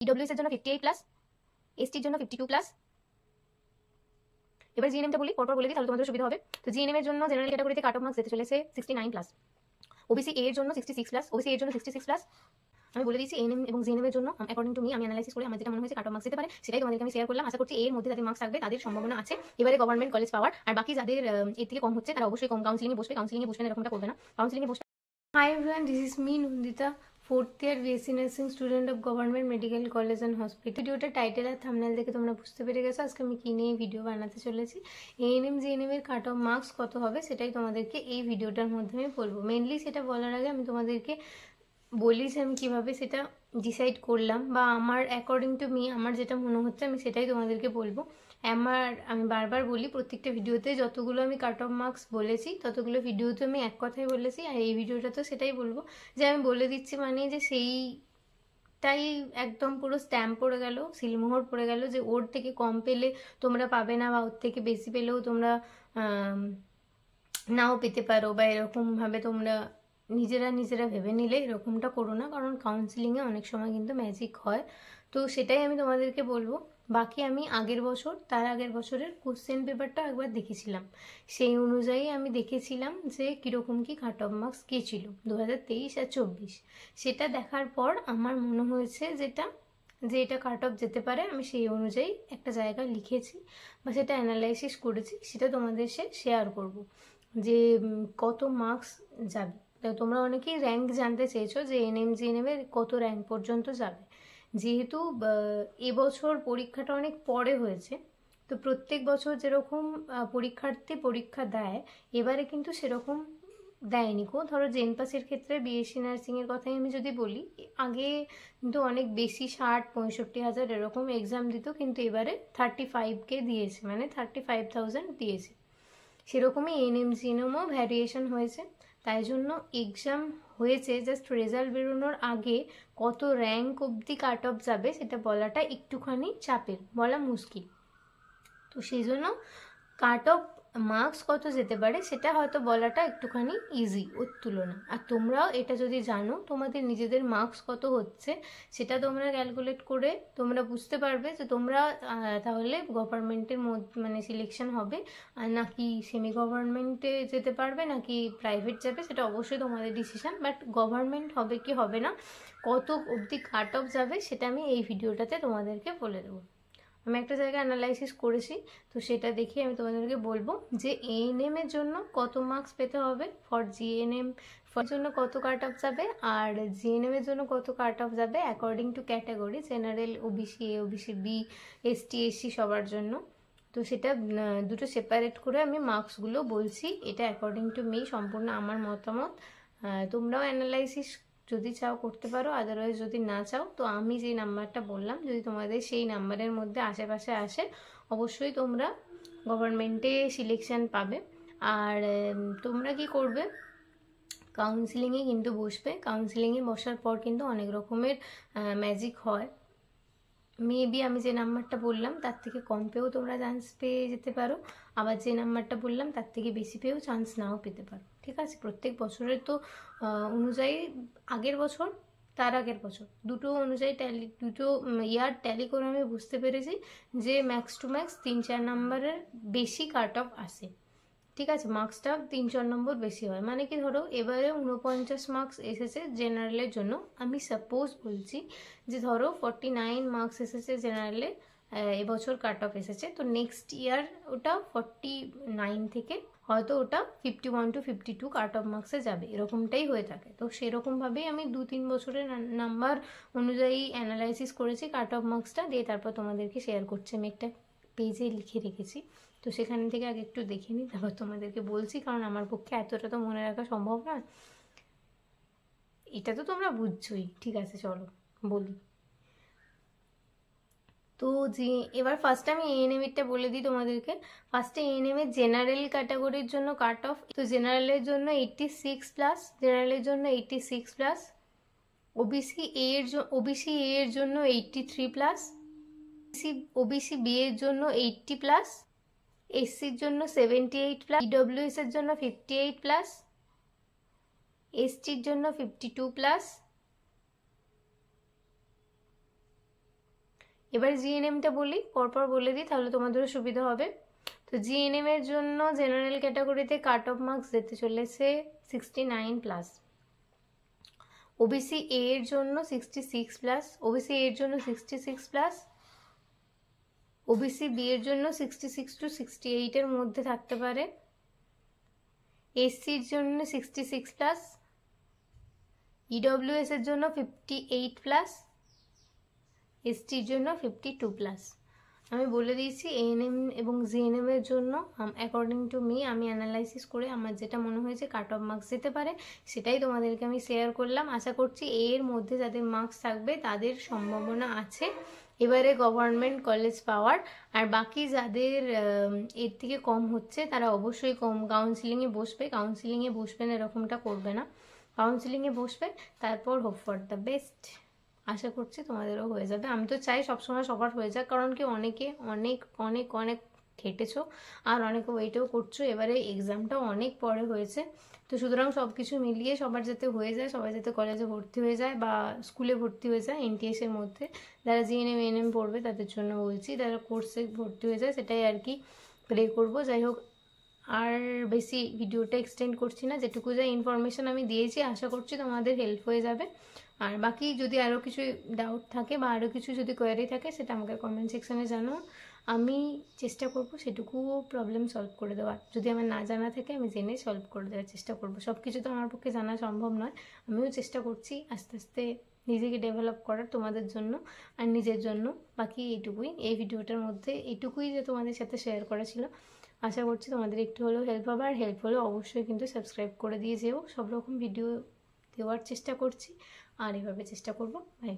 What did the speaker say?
EWS এর জন্য 58 plus, এসটির জন্য 52 প্লাস। এবার জিএনএমটা বলি, পরপর বলে দিই তাহলে তোমাদের সুবিধা হবে। তো জিএনএম এর জন্য জেনারেল ক্যাটাগরিতে কাট অফ মার্কস যেতে চলেছে 69 প্লাস, ওবিসি এ এর জন্য 66 প্লাস, ওবিসি এর জন্য 66 প্লাস। আমি বলে দিচ্ছি এএনএম এবং জিএনএম এর জন্য অ্যাকর্ডিং টু মি আমি অ্যানালাইসিস করে আমার যেটা মনে হয়েছে কাট অফ মার্কস যেতে পারে সেটাই তোমাদেরকে আমি শেয়ার করলাম। আশা করছি এর মধ্যে যাদের মার্কস থাকবে তাদের সম্ভাবনা আছে এবারে গভর্নমেন্ট কলেজ পাওয়ার। আর বাকি যাদের এর থেকে কম হচ্ছে তারা অবশ্যই কম কাউন্সিলিংয়ে বসবে, কাউন্সিলিংয়ে বসবে না এরকমটা করবে না, কাউন্সিলিংয়ে বসবে। Hi everyone, this is me Nandita, 4th year BSc Nursing student of Government Medical College and Hospital. ভিডিওটা টাইটেল আর থাম্বনেল দেখে তোমরা বুঝতে পেরে গেছো আজকে আমি কি নিয়ে ভিডিও বানাতে চলেছি। এএনএম জিএনএম এর কাট অফ মার্কস কত হবে সেটাই তোমাদেরকে এই ভিডিওটার মধ্যে আমি বলবো। মেনলি সেটা বলার আগে আমি তোমাদেরকে বলি যে আমি কীভাবে সেটা ডিসাইড করলাম বা আমার অ্যাকর্ডিং টু মি আমার যেটা মনে হচ্ছে আমি সেটাই তোমাদেরকে বলবো। আমি বারবার বলি প্রত্যেকটা ভিডিওতে যতগুলো আমি কাট অফ মার্কস বলেছি ততগুলো ভিডিওতে আমি এক কথাই বলেছি, আর এই ভিডিওটা তো সেটাই বলবো যে আমি বলে দিচ্ছি মানে যে সেইটাই একদম পুরো স্ট্যাম্প পড়ে গেল, সিলমোহর পড়ে গেল যে ওর থেকে কম পেলে তোমরা পাবে না বা ওর থেকে বেশি পেলেও তোমরা নাও পেতে পারো বা এরকমভাবে তোমরা নিজেরা ভেবে নিলে এরকমটা করো না, কারণ কাউন্সিলিংয়ে অনেক সময় কিন্তু ম্যাজিক হয়। তো সেটাই আমি তোমাদেরকে বলবো। বাকি আমি আগের বছর তার আগের বছরের কোশ্চেন পেপারটা একবার দেখেছিলাম, সেই অনুযায়ী আমি দেখেছিলাম যে কীরকম কি কাট অফ মার্কস কী ছিল 2023 আর 24। সেটা দেখার পর আমার মনে হয়েছে যে এটা কাট অফ যেতে পারে, আমি সেই অনুযায়ী একটা জায়গা লিখেছি বা সেটা অ্যানালাইসিস করেছি, সেটা তোমাদের শেয়ার করব যে কত মার্কস যাবে। তোমরা অনেকেই র্যাঙ্ক জানতে চেয়েছো যে এনএম জিএনএম এর কত র্যাঙ্ক পর্যন্ত যাবে। যেহেতু এবছর পরীক্ষাটা অনেক পরে হয়েছে, তো প্রত্যেক বছর যেরকম পরীক্ষার্থী পরীক্ষা দেয় এবারে কিন্তু সেরকম দেয়নি কো। ধরো জেনপাসের ক্ষেত্রে বিএসসি নার্সিংয়ের কথাই আমি যদি বলি, আগে কিন্তু অনেক বেশি 60-65 হাজার এরকম এক্সাম দিত, কিন্তু এবারে 35K দিয়েছে, মানে 35,000 দিয়েছে। সেরকমই এএনএম জিএনএমও ভ্যারিয়েশন হয়েছে, তাই জন্য এক্সাম হয়েছে জাস্ট রেজাল্ট বেরোনোর আগে কত র্যাঙ্ক অবধি কাট অফ যাবে সেটা বলাটা একটুখানি চাপের, বলা মুশকিল। তো সেই জন্য কাট অফ মার্কস কত যেতে পারে সেটা হয়তো বলাটা একটুখানি ইজি ওর তুলনা। আর তোমরাও এটা যদি জানো তোমাদের নিজেদের মার্কস কত হচ্ছে সেটা তোমরা ক্যালকুলেট করে তোমরা বুঝতে পারবে যে তোমরা তাহলে গভর্নমেন্টের মধ্যে মানে সিলেকশন হবে আর নাকি সেমি গভর্নমেন্টে যেতে পারবে নাকি প্রাইভেট যাবে, সেটা অবশ্যই তোমাদের ডিসিশন। বাট গভর্নমেন্ট হবে কি হবে না, কত অবধি কাট অফ যাবে সেটা আমি এই ভিডিওটাতে তোমাদেরকে বলে দেবো। আমি একটা জায়গায় অ্যানালাইসিস করেছি, তো সেটা দেখে আমি তোমাদেরকে বলবো যে এএনএম এর জন্য কত মার্কস পেতে হবে, ফর জিএনএম ফর জন্য কত কাট অফ যাবে, আর জিএনএম এর জন্য কত কাট অফ যাবে according to category, general, OBC A, OBC B, ST SC সবার জন্য। তো সেটা দুটো সেপারেট করে আমি মার্কসগুলো বলছি, এটা অ্যাকর্ডিং টু মি সম্পূর্ণ আমার মতামত। তোমরাও অ্যানালাইসিস যদি চাও করতে পারো, আদারওয়াইজ যদি না চাও তো আমি যে নাম্বারটা বললাম যদি তোমাদের সেই নাম্বারের মধ্যে আশেপাশে আসে অবশ্যই তোমরা গভর্নমেন্টে সিলেকশন পাবে। আর তোমরা কি করবে, কাউন্সিলিংয়ে কিন্তু বসবে, কাউন্সিলিংয়ে বসার পর কিন্তু অনেক রকমের ম্যাজিক হয়। মেবি আমি যে নাম্বারটা বললাম তার থেকে কম পেয়েও তোমরা চান্স পেয়ে যেতে পারো, আবার যে নাম্বারটা বললাম তার থেকে বেশি পেয়েও চান্স নাও পেতে পারো। ঠিক আছে, প্রত্যেক বছরের তো অনুযায়ী আগের বছর তার আগের বছর দুটো অনুযায়ী দুটো ইয়ার ট্যালি করে আমি বুঝতে পেরেছি যে ম্যাক্স টু ম্যাক্স 3-4 নাম্বারের বেশি কাট অফ আসে। ঠিক আছে, মার্কসটা 3-4 নম্বর বেশি হয়, মানে কি ধরো এবারে 49 মার্কস এসেছে জেনারেলের জন্য, আমি সাপোজ বলছি যে ধরো 49 মার্কস এসেছে জেনারেলে এবছর কাট অফ এসেছে, তো নেক্সট ইয়ার ওটা 49 থেকে হয়তো ওটা 51 to 52 কাট অফ মার্কসে যাবে, এরকমটাই হয়ে থাকে। তো সেরকমভাবেই আমি 2-3 বছরের নাম্বার অনুযায়ী অ্যানালাইসিস করেছি কাট অফ মার্কসটা, দিয়ে তারপর তোমাদেরকে শেয়ার করছি। আমি একটা পেজে লিখে রেখেছি, তো সেখান থেকে আগে একটু দেখে নিই তারপর তোমাদেরকে বলছি, কারণ আমার পক্ষে এতটা তো মনে রাখা সম্ভব না, এটা তো তোমরা বুঝছোই। ঠিক আছে চলো বলি। তো যে এবার ফার্স্টে আমি এএনএম এরটা বলে দিই তোমাদেরকে। ফার্স্টে এএনএম এর জেনারেল ক্যাটাগরির জন্য কাট অফ, তো জেনারেলের জন্য 86 প্লাস, জেনারেলের জন্য 86 প্লাস, ওবিসি এ এর জন্য 83 প্লাস, ওবিসি বি এর জন্য 80 প্লাস, এসসির জন্য 78 প্লাস, ইডব্লিউএস এর জন্য 58 প্লাস, এসটির জন্য 52 প্লাস, এবার জিএনএমটা বলি, পরপর বলে দিই তাহলে তোমাদেরও সুবিধা হবে। তো জিএনএম এর জন্য জেনারেল ক্যাটাগরিতে কাট অফ মার্কস যেতে চলেছে 69+। ওবিসি এ এর জন্য 66+, ওবিসি এর জন্য 66+, ওবিসি বি এর জন্য 66 to 68 এর মধ্যে থাকতে পারে, এসসির জন্য 66+, ইডব্লিউএস এর জন্য 58+, এসটির জন্য 52+। আমি বলে দিয়েছি এএনএম এবং জিএনএম এর জন্য অ্যাকর্ডিং টু মি আমি অ্যানালাইসিস করে আমার যেটা মনে হয়েছে কাট অফ মার্কস যেতে পারে সেটাই তোমাদেরকে আমি শেয়ার করলাম। আশা করছি এর মধ্যে যাদের মার্কস থাকবে তাদের সম্ভাবনা আছে এবারে গভর্নমেন্ট কলেজ পাওয়ার। আর বাকি যাদের এর থেকে কম হচ্ছে তারা অবশ্যই কাউন্সিলিংয়ে বসবে। কাউন্সিলিংয়ে বসবে না এরকমটা করবে না, কাউন্সিলিংয়ে বসবে, তারপর হোপ ফর দ্য বেস্ট। আশা করছি তোমাদেরও হয়ে যাবে। আমি তো চাই সবসময় সবার হয়ে যাক, কারণ কি অনেকে অনেক অনেক অনেক খেটেছো আর অনেকে ওয়েটেও করছো। এবারে এক্সামটাও অনেক পরে হয়েছে, তো সুতরাং সব কিছু মিলিয়ে সবার যাতে হয়ে যায়, সবাই যাতে কলেজে ভর্তি হয়ে যায় বা স্কুলে ভর্তি হয়ে যায় এনটিএস এর মধ্যে। যারা জিএনএম এএনএম পড়বে তাদের জন্য বলছি, যারা কোর্সে ভর্তি হয়ে যায় সেটাই আর কি প্রে করবো। যাই হোক, আর বেশি ভিডিওটা এক্সটেন্ড করছি না, যেটুকু যা ইনফরমেশন আমি দিয়েছি আশা করছি তোমাদের হেল্প হয়ে যাবে। আর বাকি যদি আরও কিছু ডাউট থাকে বা আরও কিছু যদি কোয়ারি থাকে সেটা আমাকে কমেন্ট সেকশনে জানাও, আমি চেষ্টা করব সেটুকু প্রবলেম সলভ করে দেওয়ার। যদি আমার না জানা থাকে আমি জেনে সলভ করে দেওয়ার চেষ্টা করব। সব কিছু তো আমার পক্ষে জানা সম্ভব নয়, আমিও চেষ্টা করছি আস্তে আস্তে নিজেকে ডেভেলপ করার তোমাদের জন্য আর নিজের জন্য। বাকি এইটুকুই, এই ভিডিওটার মধ্যে এইটুকুই যে তোমাদের সাথে শেয়ার করা ছিল। আশা করছি তোমাদের একটু হলেও হেল্প হবে, আর হেল্প হলে অবশ্যই কিন্তু সাবস্ক্রাইব করে দিয়ে যেও। সব রকম ভিডিও দেওয়ার চেষ্টা করছি আর এভাবে চেষ্টা করব। বাই।